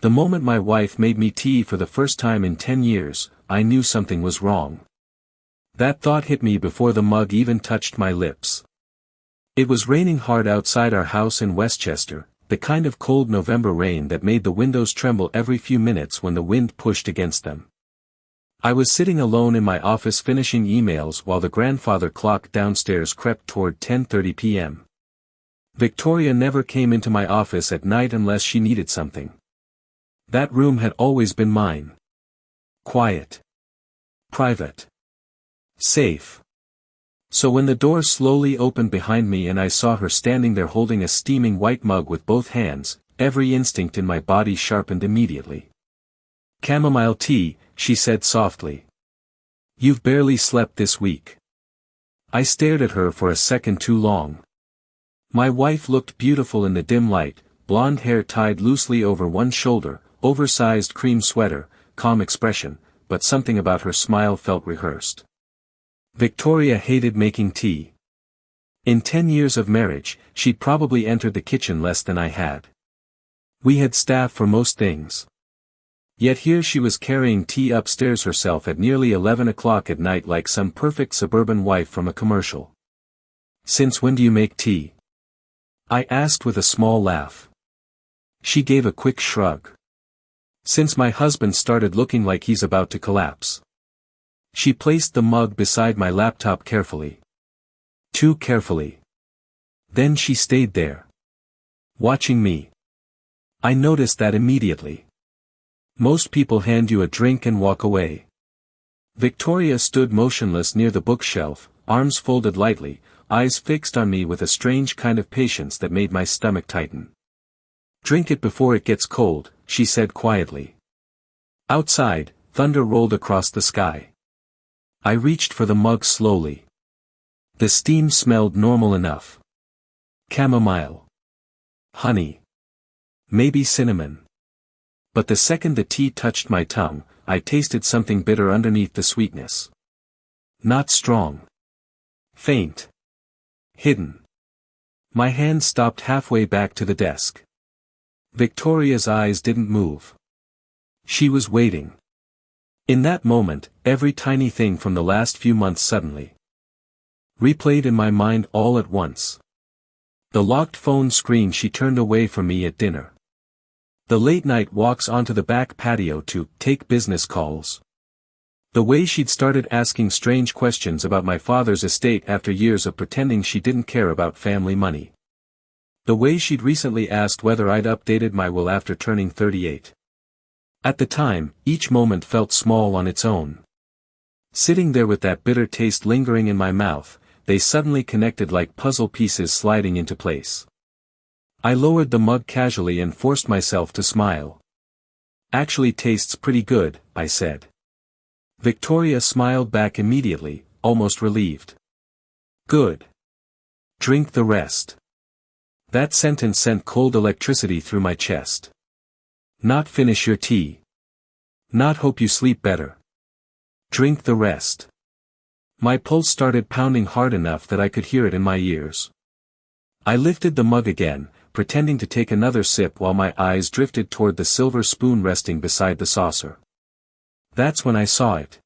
The moment my wife made me tea for the first time in 10 years, I knew something was wrong. That thought hit me before the mug even touched my lips. It was raining hard outside our house in Westchester, the kind of cold November rain that made the windows tremble every few minutes when the wind pushed against them. I was sitting alone in my office finishing emails while the grandfather clock downstairs crept toward 10:30 p.m. Victoria never came into my office at night unless she needed something. That room had always been mine. Quiet. Private. Safe. So when the door slowly opened behind me and I saw her standing there holding a steaming white mug with both hands, every instinct in my body sharpened immediately. "Chamomile tea," she said softly. "You've barely slept this week." I stared at her for a second too long. My wife looked beautiful in the dim light, blonde hair tied loosely over one shoulder, oversized cream sweater, calm expression, but something about her smile felt rehearsed. Victoria hated making tea. In 10 years of marriage, she'd probably entered the kitchen less than I had. We had staff for most things. Yet here she was carrying tea upstairs herself at nearly 11 o'clock at night like some perfect suburban wife from a commercial. "Since when do you make tea?" I asked with a small laugh. She gave a quick shrug. "Since my husband started looking like he's about to collapse." She placed the mug beside my laptop carefully. Too carefully. Then she stayed there. Watching me. I noticed that immediately. Most people hand you a drink and walk away. Victoria stood motionless near the bookshelf, arms folded lightly, eyes fixed on me with a strange kind of patience that made my stomach tighten. "Drink it before it gets cold," she said quietly. Outside, thunder rolled across the sky. I reached for the mug slowly. The steam smelled normal enough. Chamomile. Honey. Maybe cinnamon. But the second the tea touched my tongue, I tasted something bitter underneath the sweetness. Not strong. Faint. Hidden. My hand stopped halfway back to the desk. Victoria's eyes didn't move. She was waiting. In that moment, every tiny thing from the last few months suddenly replayed in my mind all at once. The locked phone screen she turned away from me at dinner. The late-night walks onto the back patio to take business calls. The way she'd started asking strange questions about my father's estate after years of pretending she didn't care about family money. The way she'd recently asked whether I'd updated my will after turning 38. At the time, each moment felt small on its own. Sitting there with that bitter taste lingering in my mouth, they suddenly connected like puzzle pieces sliding into place. I lowered the mug casually and forced myself to smile. "Actually tastes pretty good," I said. Victoria smiled back immediately, almost relieved. "Good. Drink the rest." That sentence sent cold electricity through my chest. Not finish your tea. Not hope you sleep better. Drink the rest. My pulse started pounding hard enough that I could hear it in my ears. I lifted the mug again, pretending to take another sip while my eyes drifted toward the silver spoon resting beside the saucer. That's when I saw it.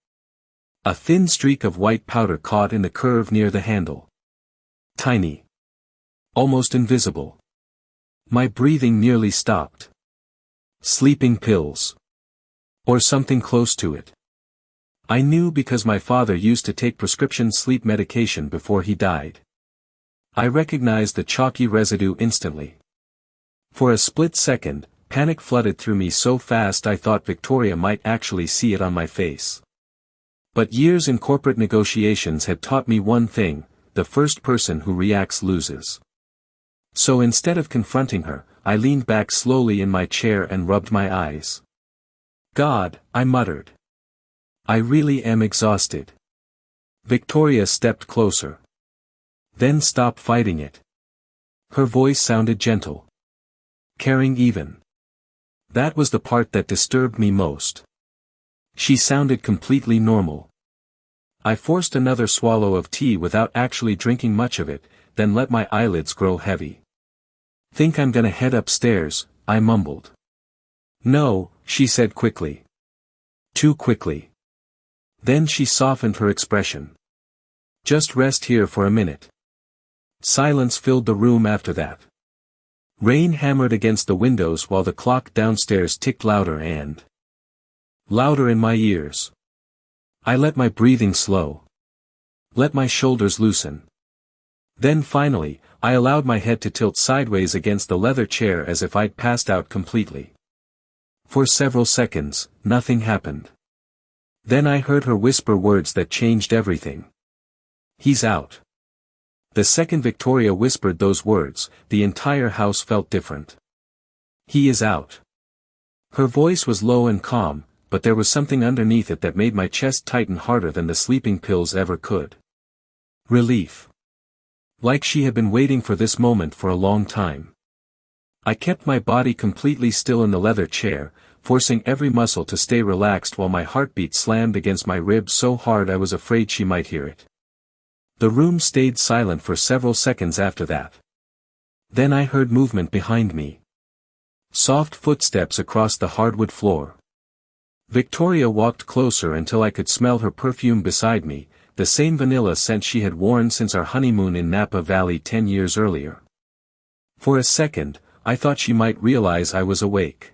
A thin streak of white powder caught in the curve near the handle. Tiny. Almost invisible. My breathing nearly stopped. Sleeping pills. Or something close to it. I knew because my father used to take prescription sleep medication before he died. I recognized the chalky residue instantly. For a split second, panic flooded through me so fast I thought Victoria might actually see it on my face. But years in corporate negotiations had taught me one thing: the first person who reacts loses. So instead of confronting her, I leaned back slowly in my chair and rubbed my eyes. "God," I muttered. "I really am exhausted." Victoria stepped closer. "Then stop fighting it." Her voice sounded gentle. Caring even. That was the part that disturbed me most. She sounded completely normal. I forced another swallow of tea without actually drinking much of it, then let my eyelids grow heavy. "Think I'm gonna head upstairs," I mumbled. No, she said quickly. Too quickly. Then she softened her expression. Just rest here for a minute. Silence filled the room after that. Rain hammered against the windows while the clock downstairs ticked louder and louder in my ears. I let my breathing slow. Let my shoulders loosen. Then finally, I allowed my head to tilt sideways against the leather chair as if I'd passed out completely. For several seconds, nothing happened. Then I heard her whisper words that changed everything. He's out. The second Victoria whispered those words, the entire house felt different. He is out. Her voice was low and calm, but there was something underneath it that made my chest tighten harder than the sleeping pills ever could. Relief. Like she had been waiting for this moment for a long time. I kept my body completely still in the leather chair, forcing every muscle to stay relaxed while my heartbeat slammed against my ribs so hard I was afraid she might hear it. The room stayed silent for several seconds after that. Then I heard movement behind me. Soft footsteps across the hardwood floor. Victoria walked closer until I could smell her perfume beside me, the same vanilla scent she had worn since our honeymoon in Napa Valley 10 years earlier. For a second, I thought she might realize I was awake.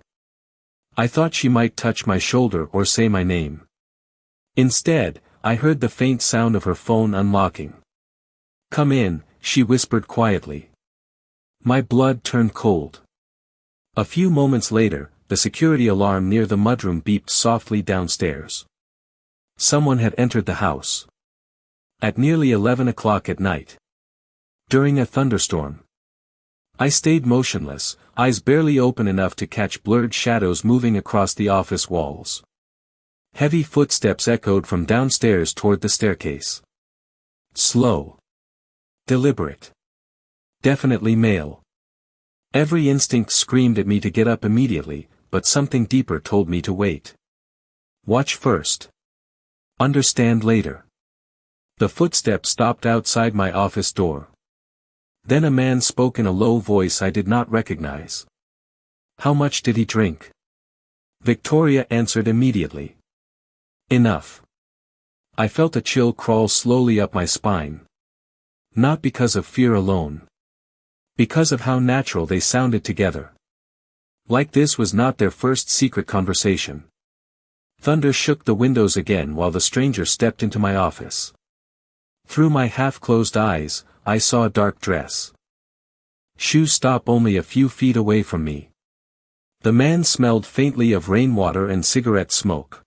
I thought she might touch my shoulder or say my name. Instead, I heard the faint sound of her phone unlocking. "Come in," she whispered quietly. My blood turned cold. A few moments later, the security alarm near the mudroom beeped softly downstairs. Someone had entered the house. At nearly 11 o'clock at night. During a thunderstorm. I stayed motionless, eyes barely open enough to catch blurred shadows moving across the office walls. Heavy footsteps echoed from downstairs toward the staircase. Slow. Deliberate. Definitely male. Every instinct screamed at me to get up immediately, but something deeper told me to wait. Watch first. Understand later. The footsteps stopped outside my office door. Then a man spoke in a low voice I did not recognize. "How much did he drink?" Victoria answered immediately. "Enough." I felt a chill crawl slowly up my spine. Not because of fear alone. Because of how natural they sounded together. Like this was not their first secret conversation. Thunder shook the windows again while the stranger stepped into my office. Through my half-closed eyes, I saw a dark dress. Shoes stop only a few feet away from me. The man smelled faintly of rainwater and cigarette smoke.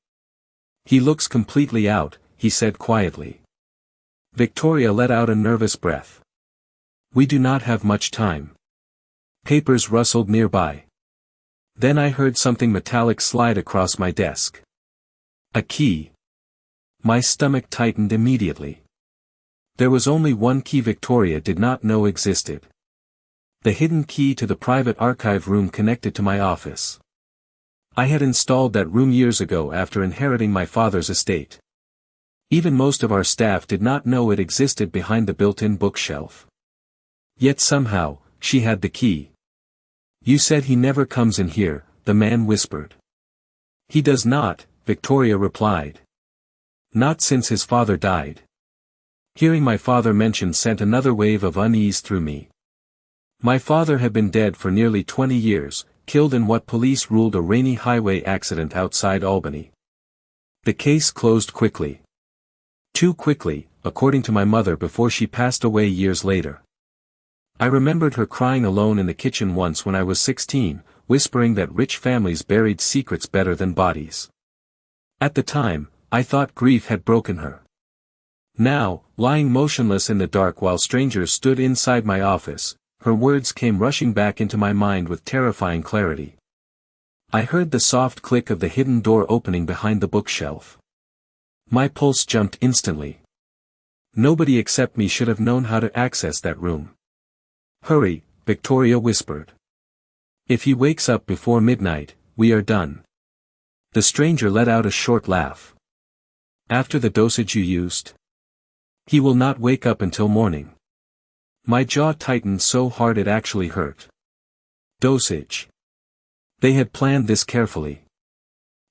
"He looks completely out," he said quietly. Victoria let out a nervous breath. "We do not have much time." Papers rustled nearby. Then I heard something metallic slide across my desk. A key. My stomach tightened immediately. There was only one key Victoria did not know existed. The hidden key to the private archive room connected to my office. I had installed that room years ago after inheriting my father's estate. Even most of our staff did not know it existed behind the built-in bookshelf. Yet somehow, she had the key. "You said he never comes in here," the man whispered. "He does not," Victoria replied. "Not since his father died." Hearing my father mentioned sent another wave of unease through me. My father had been dead for nearly 20 years, killed in what police ruled a rainy highway accident outside Albany. The case closed quickly. Too quickly, according to my mother before she passed away years later. I remembered her crying alone in the kitchen once when I was 16, whispering that rich families buried secrets better than bodies. At the time, I thought grief had broken her. Now, lying motionless in the dark while strangers stood inside my office, her words came rushing back into my mind with terrifying clarity. I heard the soft click of the hidden door opening behind the bookshelf. My pulse jumped instantly. Nobody except me should have known how to access that room. "Hurry," Victoria whispered. "If he wakes up before midnight, we are done." The stranger let out a short laugh. "After the dosage you used? He will not wake up until morning." My jaw tightened so hard it actually hurt. Dosage. They had planned this carefully.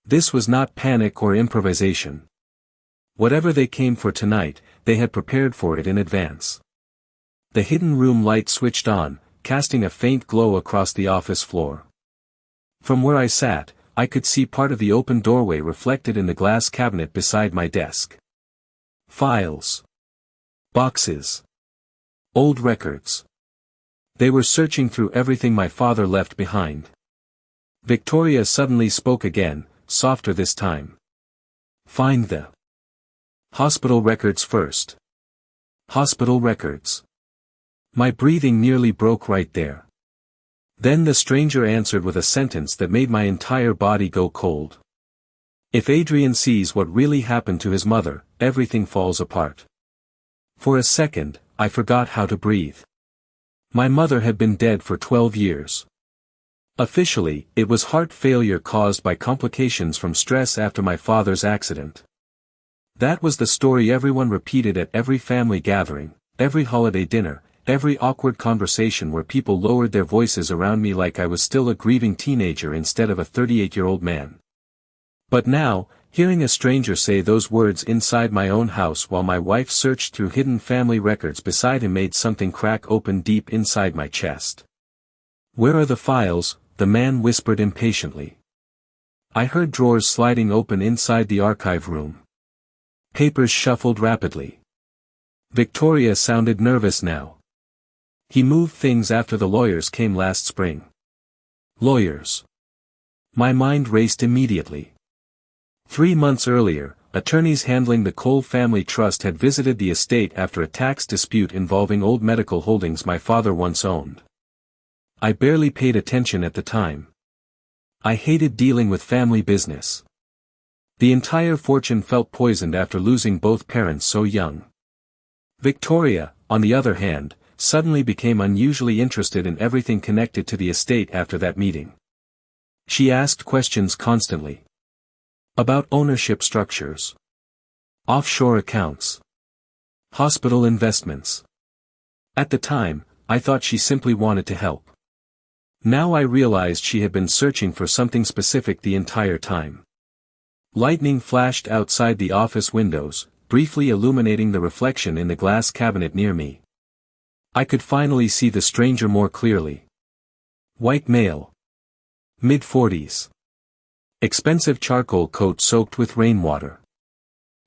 This was not panic or improvisation. Whatever they came for tonight, they had prepared for it in advance. The hidden room light switched on, casting a faint glow across the office floor. From where I sat, I could see part of the open doorway reflected in the glass cabinet beside my desk. Files. Boxes. Old records. They were searching through everything my father left behind. Victoria suddenly spoke again, softer this time. Find the hospital records first. Hospital records. My breathing nearly broke right there. Then the stranger answered with a sentence that made my entire body go cold. If Adrian sees what really happened to his mother, everything falls apart. For a second, I forgot how to breathe. My mother had been dead for 12 years. Officially, it was heart failure caused by complications from stress after my father's accident. That was the story everyone repeated at every family gathering, every holiday dinner, every awkward conversation where people lowered their voices around me like I was still a grieving teenager instead of a 38-year-old man. But now, hearing a stranger say those words inside my own house while my wife searched through hidden family records beside him made something crack open deep inside my chest. Where are the files? The man whispered impatiently. I heard drawers sliding open inside the archive room. Papers shuffled rapidly. Victoria sounded nervous now. He moved things after the lawyers came last spring. Lawyers. My mind raced immediately. 3 months earlier, attorneys handling the Cole family trust had visited the estate after a tax dispute involving old medical holdings my father once owned. I barely paid attention at the time. I hated dealing with family business. The entire fortune felt poisoned after losing both parents so young. Victoria, on the other hand, suddenly became unusually interested in everything connected to the estate after that meeting. She asked questions constantly. About ownership structures. Offshore accounts. Hospital investments. At the time, I thought she simply wanted to help. Now I realized she had been searching for something specific the entire time. Lightning flashed outside the office windows, briefly illuminating the reflection in the glass cabinet near me. I could finally see the stranger more clearly. White male. Mid-40s. Expensive charcoal coat soaked with rainwater.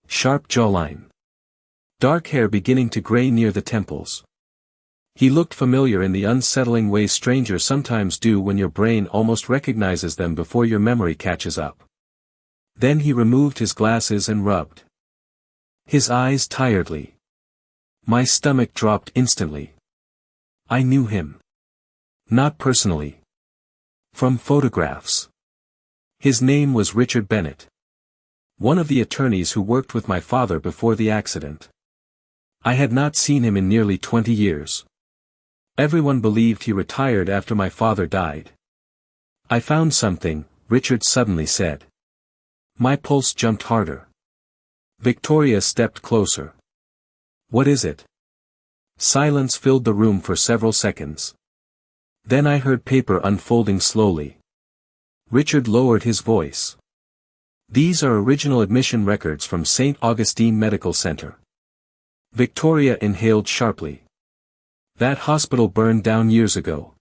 Sharp jawline. Dark hair beginning to gray near the temples. He looked familiar in the unsettling way strangers sometimes do when your brain almost recognizes them before your memory catches up. Then he removed his glasses and rubbed his eyes tiredly. My stomach dropped instantly. I knew him. Not personally. From photographs. His name was Richard Bennett. One of the attorneys who worked with my father before the accident. I had not seen him in nearly 20 years. Everyone believed he retired after my father died. I found something, Richard suddenly said. My pulse jumped harder. Victoria stepped closer. What is it? Silence filled the room for several seconds. Then I heard paper unfolding slowly. Richard lowered his voice. These are original admission records from Saint Augustine Medical Center. Victoria inhaled sharply. That hospital burned down years ago.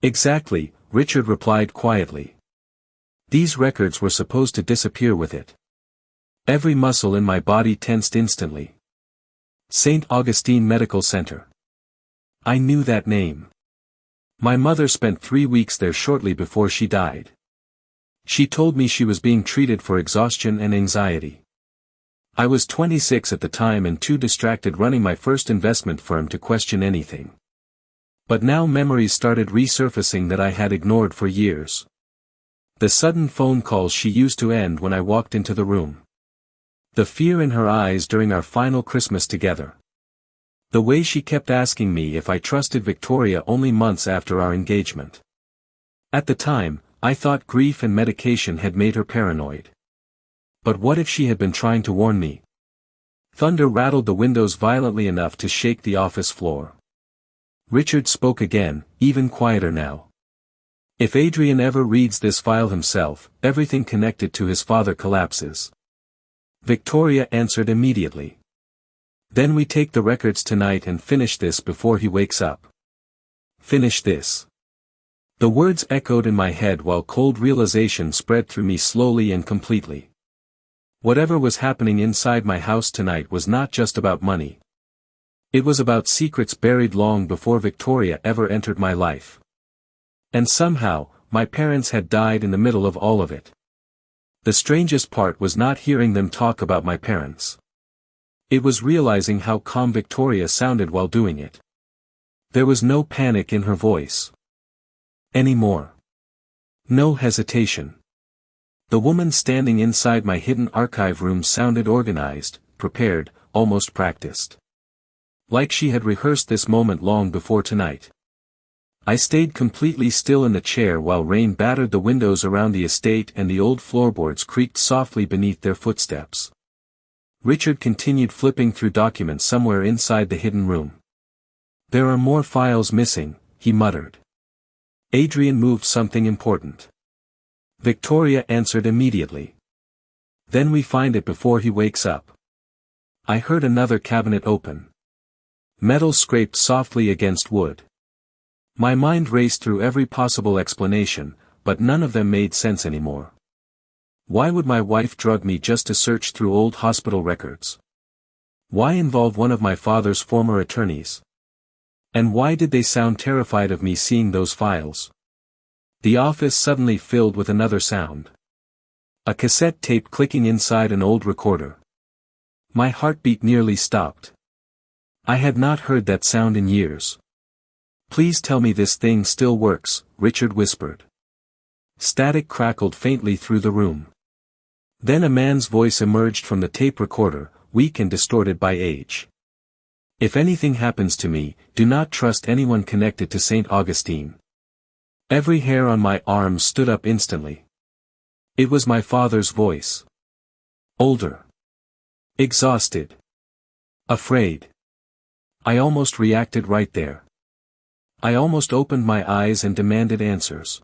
Exactly, Richard replied quietly. These records were supposed to disappear with it. Every muscle in my body tensed instantly. Saint Augustine Medical Center. I knew that name. My mother spent 3 weeks there shortly before she died. She told me she was being treated for exhaustion and anxiety. I was 26 at the time and too distracted running my first investment firm to question anything. But now memories started resurfacing that I had ignored for years. The sudden phone calls she used to end when I walked into the room. The fear in her eyes during our final Christmas together. The way she kept asking me if I trusted Victoria only months after our engagement. At the time, I thought grief and medication had made her paranoid. But what if she had been trying to warn me? Thunder rattled the windows violently enough to shake the office floor. Richard spoke again, even quieter now. If Adrian ever reads this file himself, everything connected to his father collapses. Victoria answered immediately. Then we take the records tonight and finish this before he wakes up. Finish this. The words echoed in my head while cold realization spread through me slowly and completely. Whatever was happening inside my house tonight was not just about money. It was about secrets buried long before Victoria ever entered my life. And somehow, my parents had died in the middle of all of it. The strangest part was not hearing them talk about my parents. It was realizing how calm Victoria sounded while doing it. There was no panic in her voice. Anymore. No hesitation. The woman standing inside my hidden archive room sounded organized, prepared, almost practiced. Like she had rehearsed this moment long before tonight. I stayed completely still in the chair while rain battered the windows around the estate and the old floorboards creaked softly beneath their footsteps. Richard continued flipping through documents somewhere inside the hidden room. There are more files missing, he muttered. Adrian moved something important. Victoria answered immediately. Then we find it before he wakes up. I heard another cabinet open. Metal scraped softly against wood. My mind raced through every possible explanation, but none of them made sense anymore. Why would my wife drug me just to search through old hospital records? Why involve one of my father's former attorneys? And why did they sound terrified of me seeing those files? The office suddenly filled with another sound. A cassette tape clicking inside an old recorder. My heartbeat nearly stopped. I had not heard that sound in years. Please tell me this thing still works, Richard whispered. Static crackled faintly through the room. Then a man's voice emerged from the tape recorder, weak and distorted by age. If anything happens to me, do not trust anyone connected to Saint Augustine. Every hair on my arm stood up instantly. It was my father's voice. Older. Exhausted. Afraid. I almost reacted right there. I almost opened my eyes and demanded answers.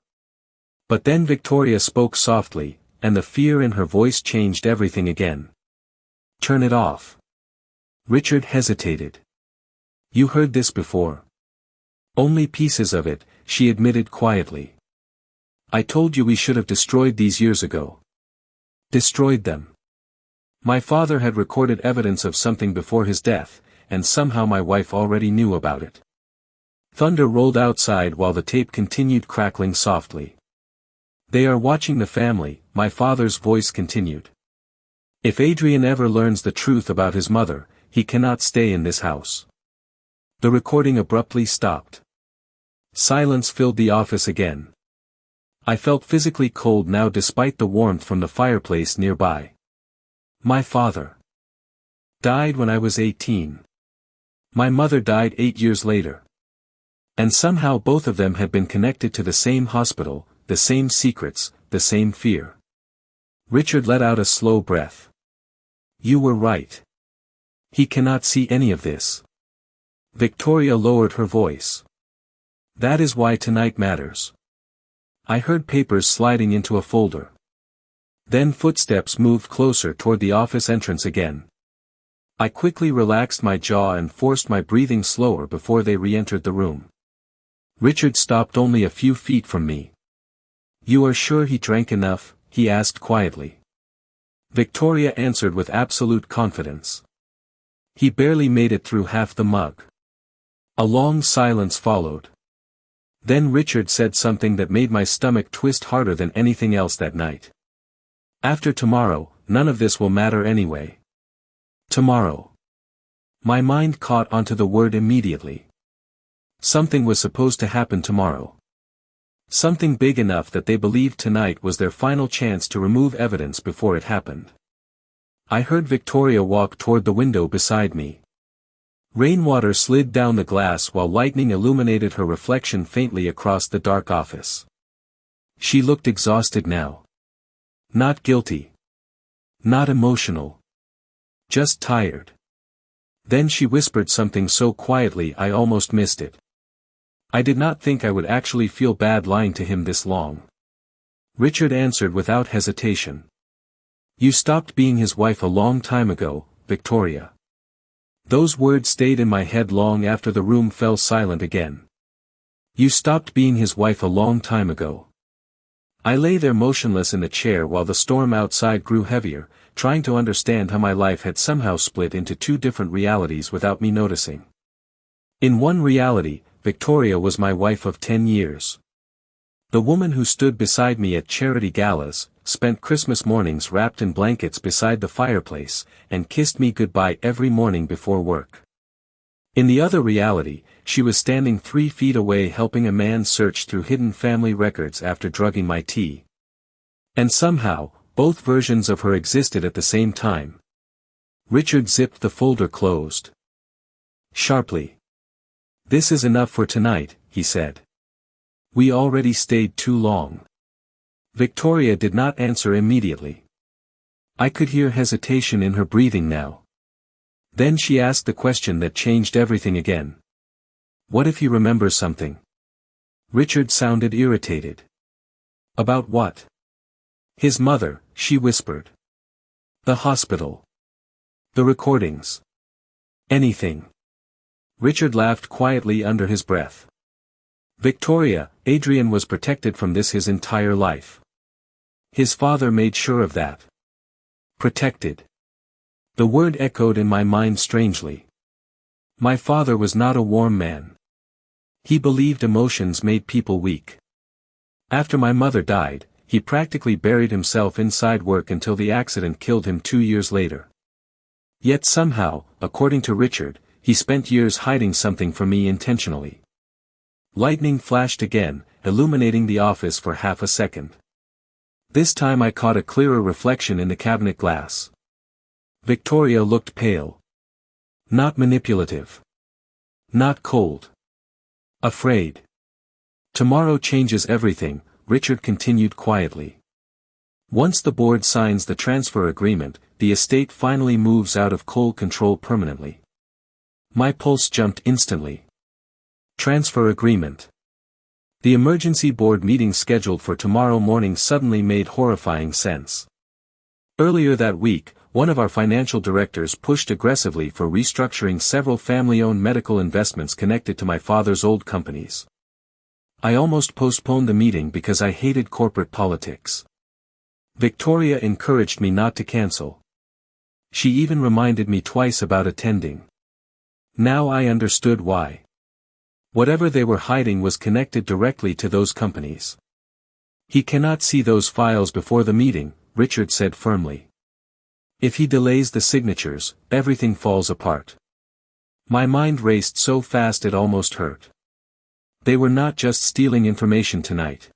But then Victoria spoke softly, and the fear in her voice changed everything again. Turn it off. Richard hesitated. You heard this before. Only pieces of it, she admitted quietly. I told you we should have destroyed these years ago. Destroyed them. My father had recorded evidence of something before his death, and somehow my wife already knew about it. Thunder rolled outside while the tape continued crackling softly. They are watching the family, my father's voice continued. If Adrian ever learns the truth about his mother, he cannot stay in this house. The recording abruptly stopped. Silence filled the office again. I felt physically cold now despite the warmth from the fireplace nearby. My father died when I was 18. My mother died 8 years later. And somehow both of them had been connected to the same hospital, the same secrets, the same fear. Richard let out a slow breath. You were right. He cannot see any of this. Victoria lowered her voice. That is why tonight matters. I heard papers sliding into a folder. Then footsteps moved closer toward the office entrance again. I quickly relaxed my jaw and forced my breathing slower before they re-entered the room. Richard stopped only a few feet from me. You are sure he drank enough? He asked quietly. Victoria answered with absolute confidence. He barely made it through half the mug. A long silence followed. Then Richard said something that made my stomach twist harder than anything else that night. After tomorrow, none of this will matter anyway. Tomorrow. My mind caught onto the word immediately. Something was supposed to happen tomorrow. Something big enough that they believed tonight was their final chance to remove evidence before it happened. I heard Victoria walk toward the window beside me. Rainwater slid down the glass while lightning illuminated her reflection faintly across the dark office. She looked exhausted now. Not guilty. Not emotional. Just tired. Then she whispered something so quietly I almost missed it. I did not think I would actually feel bad lying to him this long. Richard answered without hesitation. You stopped being his wife a long time ago, Victoria. Those words stayed in my head long after the room fell silent again. You stopped being his wife a long time ago. I lay there motionless in the chair while the storm outside grew heavier, trying to understand how my life had somehow split into two different realities without me noticing. In one reality, Victoria was my wife of 10 years. The woman who stood beside me at charity galas, spent Christmas mornings wrapped in blankets beside the fireplace, and kissed me goodbye every morning before work. In the other reality, she was standing 3 feet away helping a man search through hidden family records after drugging my tea. And somehow, both versions of her existed at the same time. Richard zipped the folder closed. Sharply. This is enough for tonight, he said. We already stayed too long. Victoria did not answer immediately. I could hear hesitation in her breathing now. Then she asked the question that changed everything again. What if he remembers something? Richard sounded irritated. About what? His mother, she whispered. The hospital. The recordings. Anything. Richard laughed quietly under his breath. Victoria, Adrian was protected from this his entire life. His father made sure of that. Protected. The word echoed in my mind strangely. My father was not a warm man. He believed emotions made people weak. After my mother died, he practically buried himself inside work until the accident killed him 2 years later. Yet somehow, according to Richard, he spent years hiding something from me intentionally. Lightning flashed again, illuminating the office for half a second. This time I caught a clearer reflection in the cabinet glass. Victoria looked pale. Not manipulative. Not cold. Afraid. Tomorrow changes everything, Richard continued quietly. Once the board signs the transfer agreement, the estate finally moves out of Cole control permanently. My pulse jumped instantly. Transfer agreement. The emergency board meeting scheduled for tomorrow morning suddenly made horrifying sense. Earlier that week, one of our financial directors pushed aggressively for restructuring several family-owned medical investments connected to my father's old companies. I almost postponed the meeting because I hated corporate politics. Victoria encouraged me not to cancel. She even reminded me twice about attending. Now I understood why. Whatever they were hiding was connected directly to those companies. He cannot see those files before the meeting, Richard said firmly. If he delays the signatures, everything falls apart. My mind raced so fast it almost hurt. They were not just stealing information tonight.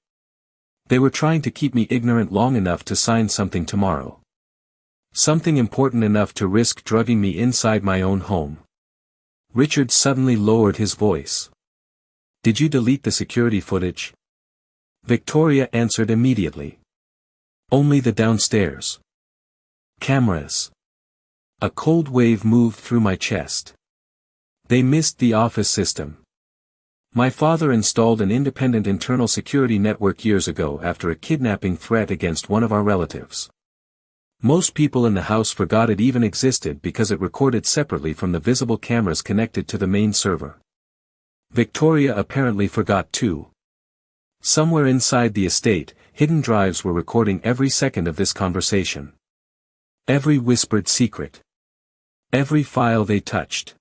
They were trying to keep me ignorant long enough to sign something tomorrow. Something important enough to risk drugging me inside my own home. Richard suddenly lowered his voice. Did you delete the security footage? Victoria answered immediately. Only the downstairs. Cameras. A cold wave moved through my chest. They missed the office system. My father installed an independent internal security network years ago after a kidnapping threat against one of our relatives. Most people in the house forgot it even existed because it recorded separately from the visible cameras connected to the main server. Victoria apparently forgot too. Somewhere inside the estate, hidden drives were recording every second of this conversation. Every whispered secret. Every file they touched.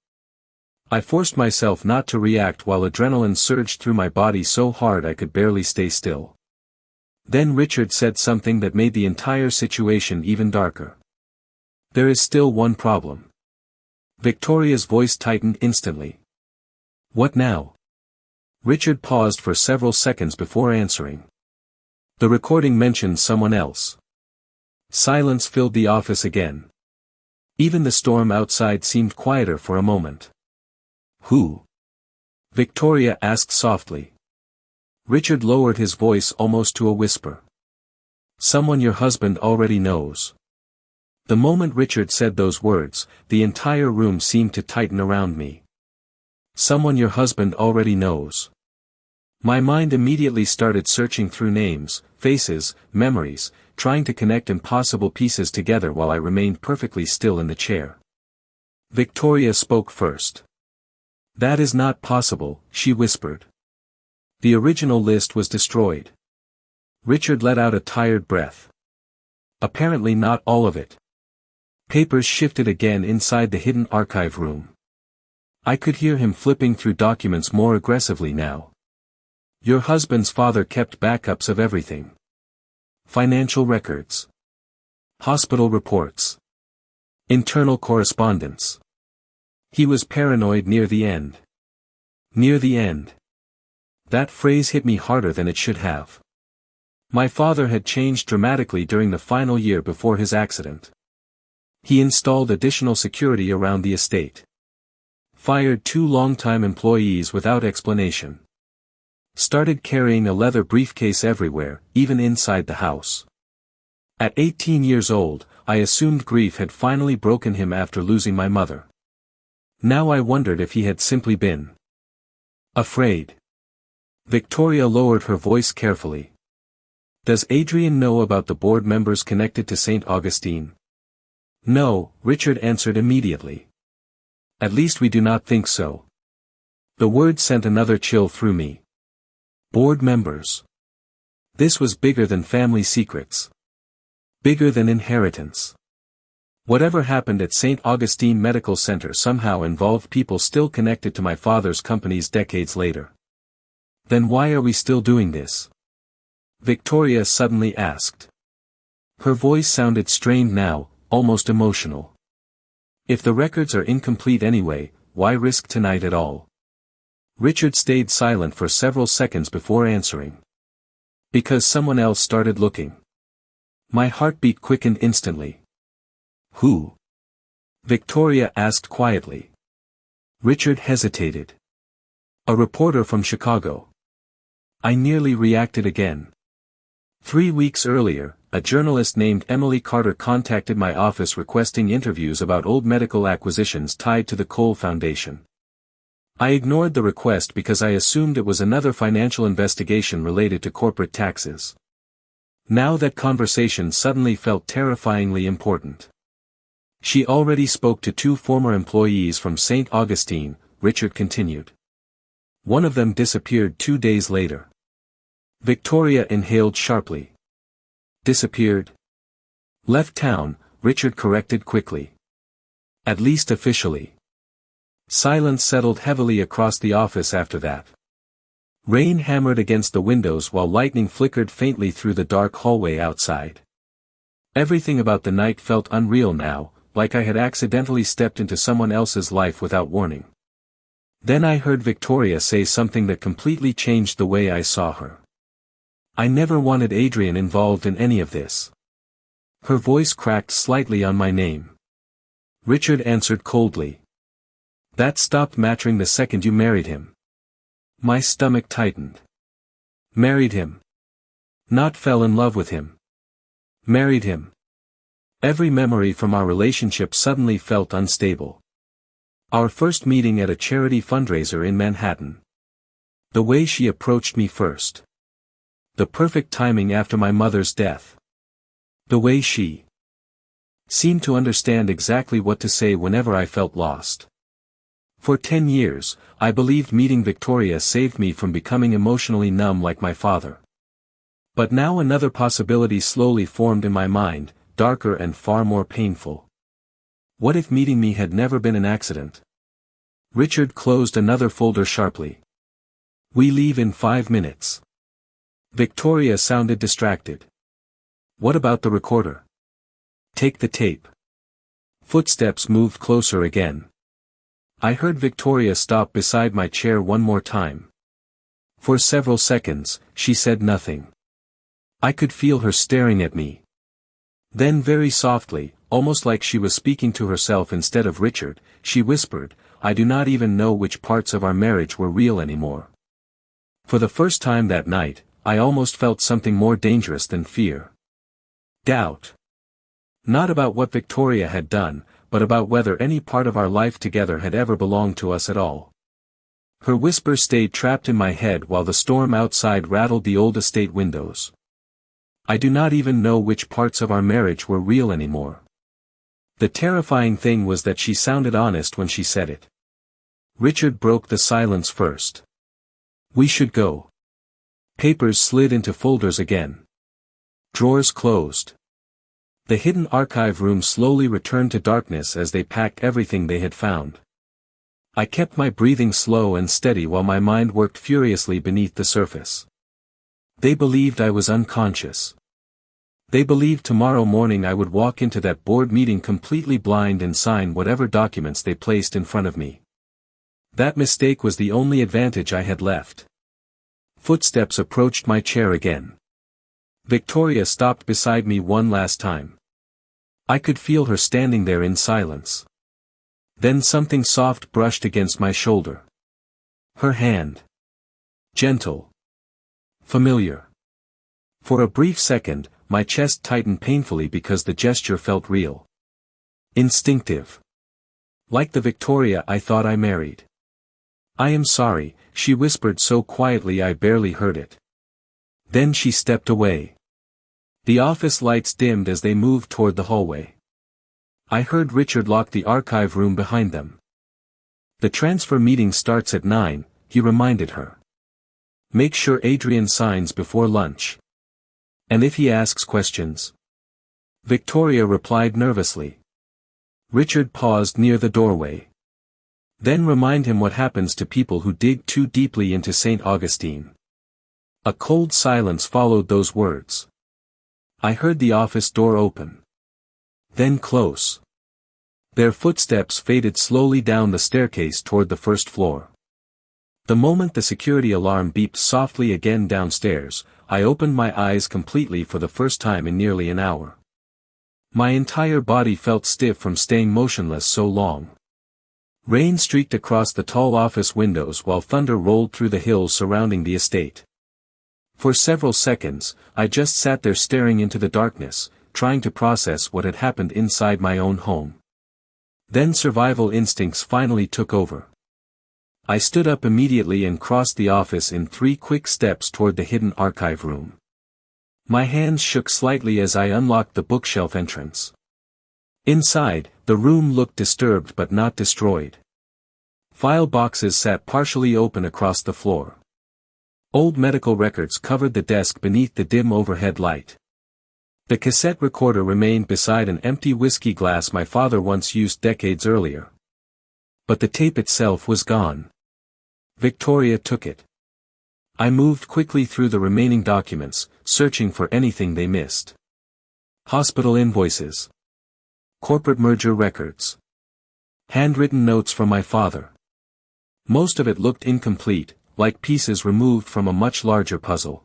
I forced myself not to react while adrenaline surged through my body so hard I could barely stay still. Then Richard said something that made the entire situation even darker. There is still one problem. Victoria's voice tightened instantly. What now? Richard paused for several seconds before answering. The recording mentioned someone else. Silence filled the office again. Even the storm outside seemed quieter for a moment. Who? Victoria asked softly. Richard lowered his voice almost to a whisper. Someone your husband already knows. The moment Richard said those words, the entire room seemed to tighten around me. Someone your husband already knows. My mind immediately started searching through names, faces, memories, trying to connect impossible pieces together while I remained perfectly still in the chair. Victoria spoke first. "That is not possible," she whispered. "The original list was destroyed." Richard let out a tired breath. "Apparently not all of it." Papers shifted again inside the hidden archive room. I could hear him flipping through documents more aggressively now. "Your husband's father kept backups of everything. Financial records. Hospital reports. Internal correspondence. He was paranoid near the end." Near the end. That phrase hit me harder than it should have. My father had changed dramatically during the final year before his accident. He installed additional security around the estate. Fired 2 longtime employees without explanation. Started carrying a leather briefcase everywhere, even inside the house. At 18 years old, I assumed grief had finally broken him after losing my mother. Now I wondered if he had simply been afraid. Victoria lowered her voice carefully. "Does Adrian know about the board members connected to Saint Augustine?" "No," Richard answered immediately. "At least we do not think so." The word sent another chill through me. Board members. This was bigger than family secrets. Bigger than inheritance. Whatever happened at Saint Augustine Medical Center somehow involved people still connected to my father's companies decades later. Then why are we still doing this? Victoria suddenly asked. Her voice sounded strained now, almost emotional. If the records are incomplete anyway, why risk tonight at all? Richard stayed silent for several seconds before answering. Because someone else started looking. My heartbeat quickened instantly. Who? Victoria asked quietly. Richard hesitated. A reporter from Chicago. I nearly reacted again. 3 weeks earlier, a journalist named Emily Carter contacted my office requesting interviews about old medical acquisitions tied to the Cole Foundation. I ignored the request because I assumed it was another financial investigation related to corporate taxes. Now that conversation suddenly felt terrifyingly important. She already spoke to 2 former employees from Saint Augustine, Richard continued. One of them disappeared 2 days later. Victoria inhaled sharply. Disappeared? Left town, Richard corrected quickly. At least officially. Silence settled heavily across the office after that. Rain hammered against the windows while lightning flickered faintly through the dark hallway outside. Everything about the night felt unreal now, like I had accidentally stepped into someone else's life without warning. Then I heard Victoria say something that completely changed the way I saw her. I never wanted Adrian involved in any of this. Her voice cracked slightly on my name. Richard answered coldly. That stopped mattering the second you married him. My stomach tightened. Married him. Not fell in love with him. Married him. Every memory from our relationship suddenly felt unstable. Our first meeting at a charity fundraiser in Manhattan. The way she approached me first. The perfect timing after my mother's death. The way she seemed to understand exactly what to say whenever I felt lost. For 10 years, I believed meeting Victoria saved me from becoming emotionally numb like my father. But now another possibility slowly formed in my mind, darker and far more painful. What if meeting me had never been an accident? Richard closed another folder sharply. We leave in 5 minutes. Victoria sounded distracted. What about the recorder? Take the tape. Footsteps moved closer again. I heard Victoria stop beside my chair one more time. For several seconds, she said nothing. I could feel her staring at me. Then very softly, almost like she was speaking to herself instead of Richard, she whispered, I do not even know which parts of our marriage were real anymore. For the first time that night, I almost felt something more dangerous than fear. Doubt. Not about what Victoria had done, but about whether any part of our life together had ever belonged to us at all. Her whisper stayed trapped in my head while the storm outside rattled the old estate windows. I do not even know which parts of our marriage were real anymore. The terrifying thing was that she sounded honest when she said it. Richard broke the silence first. We should go. Papers slid into folders again. Drawers closed. The hidden archive room slowly returned to darkness as they packed everything they had found. I kept my breathing slow and steady while my mind worked furiously beneath the surface. They believed I was unconscious. They believed tomorrow morning I would walk into that board meeting completely blind and sign whatever documents they placed in front of me. That mistake was the only advantage I had left. Footsteps approached my chair again. Victoria stopped beside me one last time. I could feel her standing there in silence. Then something soft brushed against my shoulder. Her hand. Gentle. Familiar. For a brief second, my chest tightened painfully because the gesture felt real. Instinctive. Like the Victoria I thought I married. I am sorry, she whispered so quietly I barely heard it. Then she stepped away. The office lights dimmed as they moved toward the hallway. I heard Richard lock the archive room behind them. The transfer meeting starts at 9, he reminded her. Make sure Adrian signs before lunch. And if he asks questions? Victoria replied nervously. Richard paused near the doorway. Then remind him what happens to people who dig too deeply into Saint Augustine. A cold silence followed those words. I heard the office door open. Then close. Their footsteps faded slowly down the staircase toward the first floor. The moment the security alarm beeped softly again downstairs, I opened my eyes completely for the first time in nearly an hour. My entire body felt stiff from staying motionless so long. Rain streaked across the tall office windows while thunder rolled through the hills surrounding the estate. For several seconds, I just sat there staring into the darkness, trying to process what had happened inside my own home. Then survival instincts finally took over. I stood up immediately and crossed the office in 3 quick steps toward the hidden archive room. My hands shook slightly as I unlocked the bookshelf entrance. Inside, the room looked disturbed but not destroyed. File boxes sat partially open across the floor. Old medical records covered the desk beneath the dim overhead light. The cassette recorder remained beside an empty whiskey glass my father once used decades earlier. But the tape itself was gone. Victoria took it. I moved quickly through the remaining documents, searching for anything they missed. Hospital invoices. Corporate merger records. Handwritten notes from my father. Most of it looked incomplete, like pieces removed from a much larger puzzle.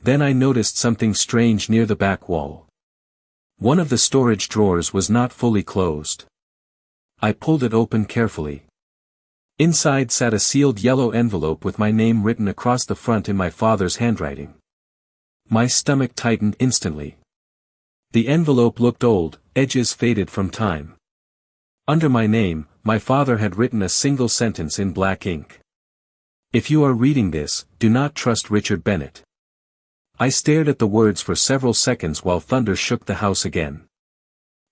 Then I noticed something strange near the back wall. One of the storage drawers was not fully closed. I pulled it open carefully. Inside sat a sealed yellow envelope with my name written across the front in my father's handwriting. My stomach tightened instantly. The envelope looked old, edges faded from time. Under my name, my father had written a single sentence in black ink. If you are reading this, do not trust Richard Bennett. I stared at the words for several seconds while thunder shook the house again.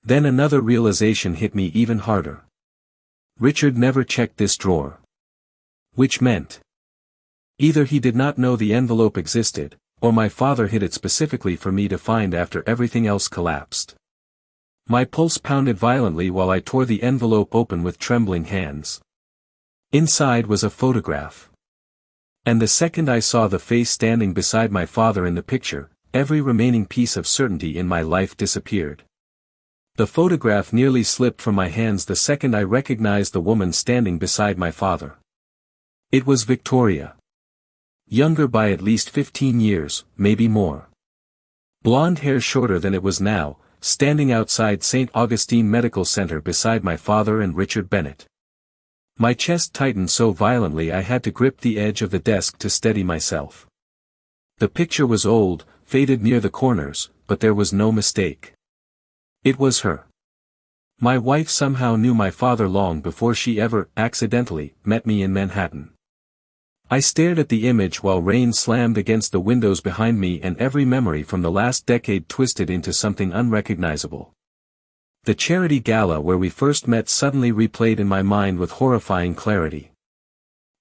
Then another realization hit me even harder. Richard never checked this drawer. Which meant either he did not know the envelope existed, or my father hid it specifically for me to find after everything else collapsed. My pulse pounded violently while I tore the envelope open with trembling hands. Inside was a photograph. And the second I saw the face standing beside my father in the picture, every remaining piece of certainty in my life disappeared. The photograph nearly slipped from my hands the second I recognized the woman standing beside my father. It was Victoria. Younger by at least 15 years, maybe more. Blonde hair shorter than it was now, standing outside Saint Augustine Medical Center beside my father and Richard Bennett. My chest tightened so violently I had to grip the edge of the desk to steady myself. The picture was old, faded near the corners, but there was no mistake. It was her. My wife somehow knew my father long before she ever, accidentally, met me in Manhattan. I stared at the image while rain slammed against the windows behind me and every memory from the last decade twisted into something unrecognizable. The charity gala where we first met suddenly replayed in my mind with horrifying clarity.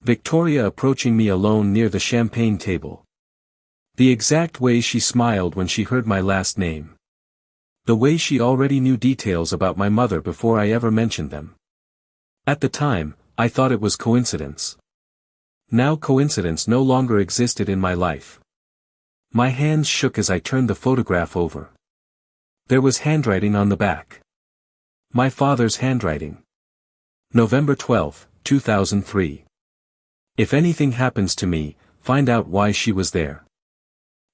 Victoria approaching me alone near the champagne table. The exact way she smiled when she heard my last name. The way she already knew details about my mother before I ever mentioned them. At the time, I thought it was coincidence. Now coincidence no longer existed in my life. My hands shook as I turned the photograph over. There was handwriting on the back. My father's handwriting. November 12, 2003. If anything happens to me, find out why she was there.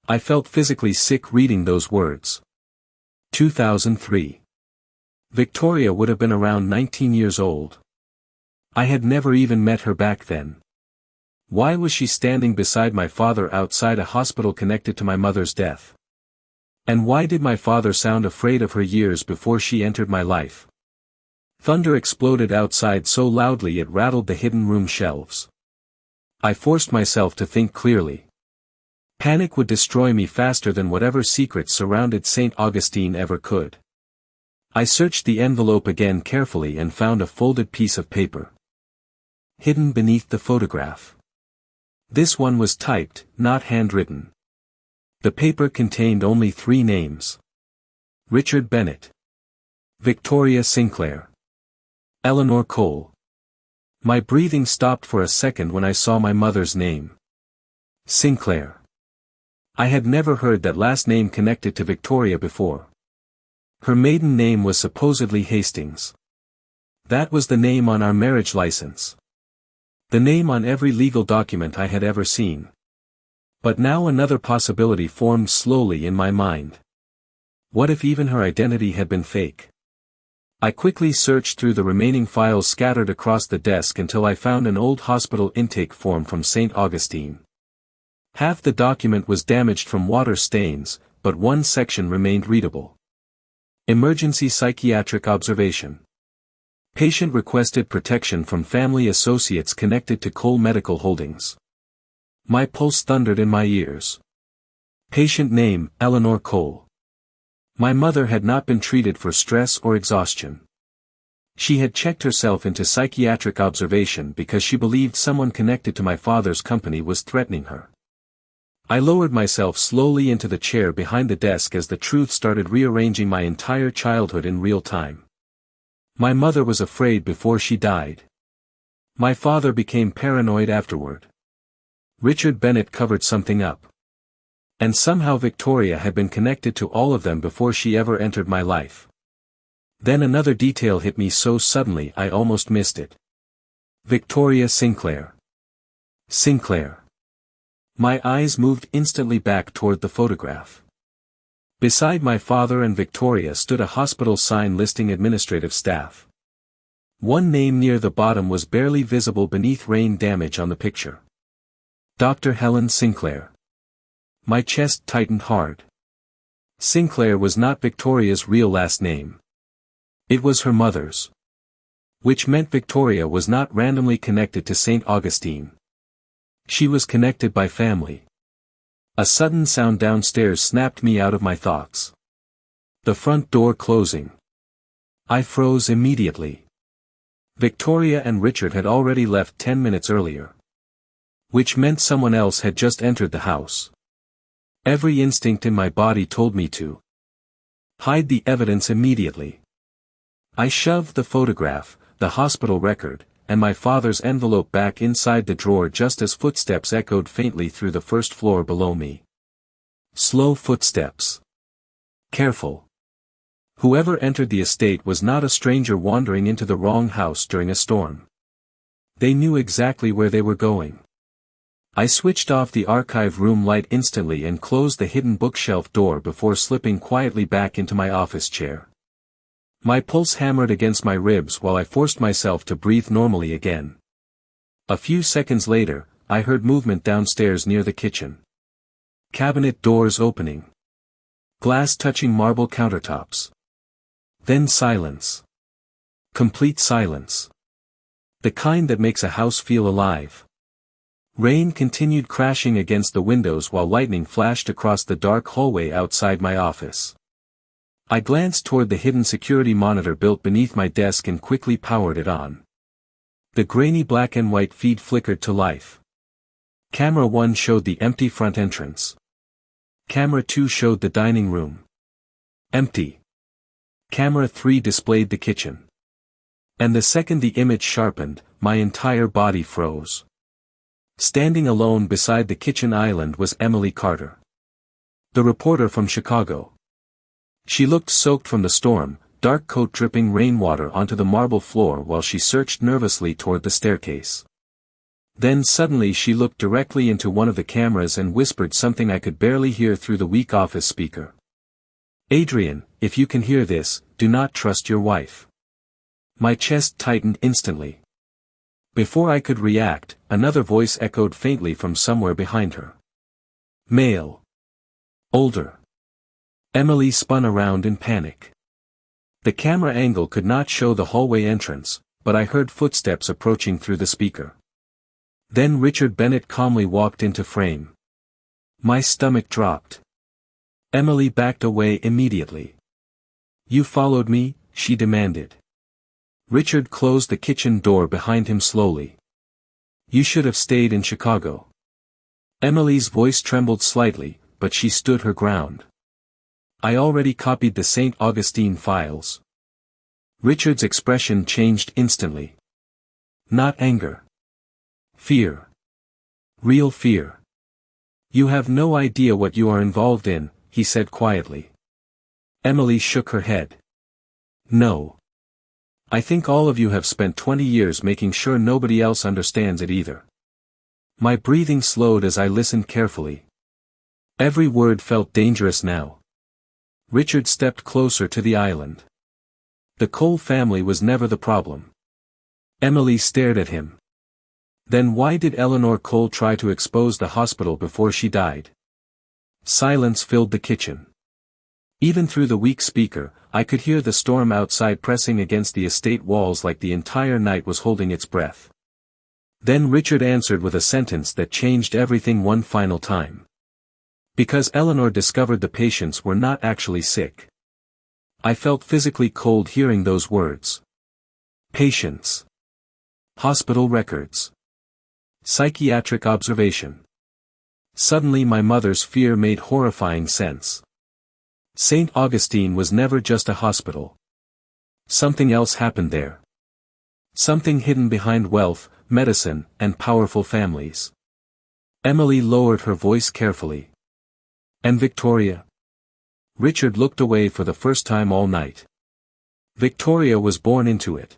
I felt physically sick reading those words. 2003. Victoria would have been around 19 years old. I had never even met her back then. Why was she standing beside my father outside a hospital connected to my mother's death? And why did my father sound afraid of her years before she entered my life? Thunder exploded outside so loudly it rattled the hidden room shelves. I forced myself to think clearly. Panic would destroy me faster than whatever secrets surrounded Saint Augustine ever could. I searched the envelope again carefully and found a folded piece of paper. Hidden beneath the photograph. This one was typed, not handwritten. The paper contained only 3 names. Richard Bennett. Victoria Sinclair. Eleanor Cole. My breathing stopped for a second when I saw my mother's name. Sinclair. I had never heard that last name connected to Victoria before. Her maiden name was supposedly Hastings. That was the name on our marriage license. The name on every legal document I had ever seen. But now another possibility formed slowly in my mind. What if even her identity had been fake? I quickly searched through the remaining files scattered across the desk until I found an old hospital intake form from Saint Augustine. Half the document was damaged from water stains, but one section remained readable. Emergency psychiatric observation. Patient requested protection from family associates connected to Cole Medical Holdings. My pulse thundered in my ears. Patient name, Eleanor Cole. My mother had not been treated for stress or exhaustion. She had checked herself into psychiatric observation because she believed someone connected to my father's company was threatening her. I lowered myself slowly into the chair behind the desk as the truth started rearranging my entire childhood in real time. My mother was afraid before she died. My father became paranoid afterward. Richard Bennett covered something up. And somehow Victoria had been connected to all of them before she ever entered my life. Then another detail hit me so suddenly I almost missed it. Victoria Sinclair. Sinclair. My eyes moved instantly back toward the photograph. Beside my father and Victoria stood a hospital sign listing administrative staff. One name near the bottom was barely visible beneath rain damage on the picture. Dr. Helen Sinclair. My chest tightened hard. Sinclair was not Victoria's real last name. It was her mother's. Which meant Victoria was not randomly connected to Saint Augustine. She was connected by family. A sudden sound downstairs snapped me out of my thoughts. The front door closing. I froze immediately. Victoria and Richard had already left 10 minutes earlier. Which meant someone else had just entered the house. Every instinct in my body told me to hide the evidence immediately. I shoved the photograph, the hospital record, and my father's envelope back inside the drawer just as footsteps echoed faintly through the first floor below me. Slow footsteps. Careful. Whoever entered the estate was not a stranger wandering into the wrong house during a storm. They knew exactly where they were going. I switched off the archive room light instantly and closed the hidden bookshelf door before slipping quietly back into my office chair. My pulse hammered against my ribs while I forced myself to breathe normally again. A few seconds later, I heard movement downstairs near the kitchen. Cabinet doors opening. Glass touching marble countertops. Then silence. Complete silence. The kind that makes a house feel alive. Rain continued crashing against the windows while lightning flashed across the dark hallway outside my office. I glanced toward the hidden security monitor built beneath my desk and quickly powered it on. The grainy black and white feed flickered to life. Camera 1 showed the empty front entrance. Camera 2 showed the dining room. Empty. Camera 3 displayed the kitchen. And the second the image sharpened, my entire body froze. Standing alone beside the kitchen island was Emily Carter, the reporter from Chicago. She looked soaked from the storm, dark coat dripping rainwater onto the marble floor while she searched nervously toward the staircase. Then suddenly she looked directly into one of the cameras and whispered something I could barely hear through the weak office speaker. "Adrian, if you can hear this, do not trust your wife." My chest tightened instantly. Before I could react, another voice echoed faintly from somewhere behind her. Male. Older. Emily spun around in panic. The camera angle could not show the hallway entrance, but I heard footsteps approaching through the speaker. Then Richard Bennett calmly walked into frame. My stomach dropped. Emily backed away immediately. "You followed me?" she demanded. Richard closed the kitchen door behind him slowly. "You should have stayed in Chicago." Emily's voice trembled slightly, but she stood her ground. "I already copied the Saint Augustine files." Richard's expression changed instantly. Not anger. Fear. Real fear. "You have no idea what you are involved in," he said quietly. Emily shook her head. "No. I think all of you have spent 20 years making sure nobody else understands it either." My breathing slowed as I listened carefully. Every word felt dangerous now. Richard stepped closer to the island. The Cole family was never the problem. Emily stared at him. Then why did Eleanor Cole try to expose the hospital before she died? Silence filled the kitchen. Even through the weak speaker, I could hear the storm outside pressing against the estate walls like the entire night was holding its breath. Then Richard answered with a sentence that changed everything one final time. "Because Eleanor discovered the patients were not actually sick." I felt physically cold hearing those words. Patients. Hospital records. Psychiatric observation. Suddenly my mother's fear made horrifying sense. Saint Augustine was never just a hospital. Something else happened there. Something hidden behind wealth, medicine, and powerful families. Emily lowered her voice carefully. "And Victoria?" Richard looked away for the first time all night. "Victoria was born into it."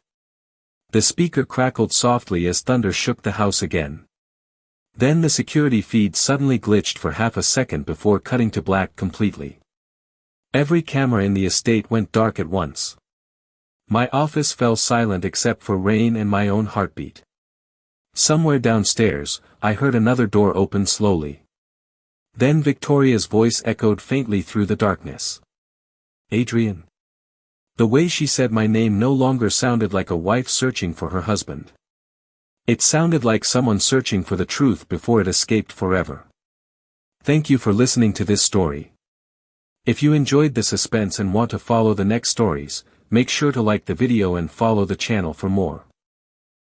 The speaker crackled softly as thunder shook the house again. Then the security feed suddenly glitched for half a second before cutting to black completely. Every camera in the estate went dark at once. My office fell silent except for rain and my own heartbeat. Somewhere downstairs, I heard another door open slowly. Then Victoria's voice echoed faintly through the darkness. "Adrian." The way she said my name no longer sounded like a wife searching for her husband. It sounded like someone searching for the truth before it escaped forever. Thank you for listening to this story. If you enjoyed the suspense and want to follow the next stories, make sure to like the video and follow the channel for more.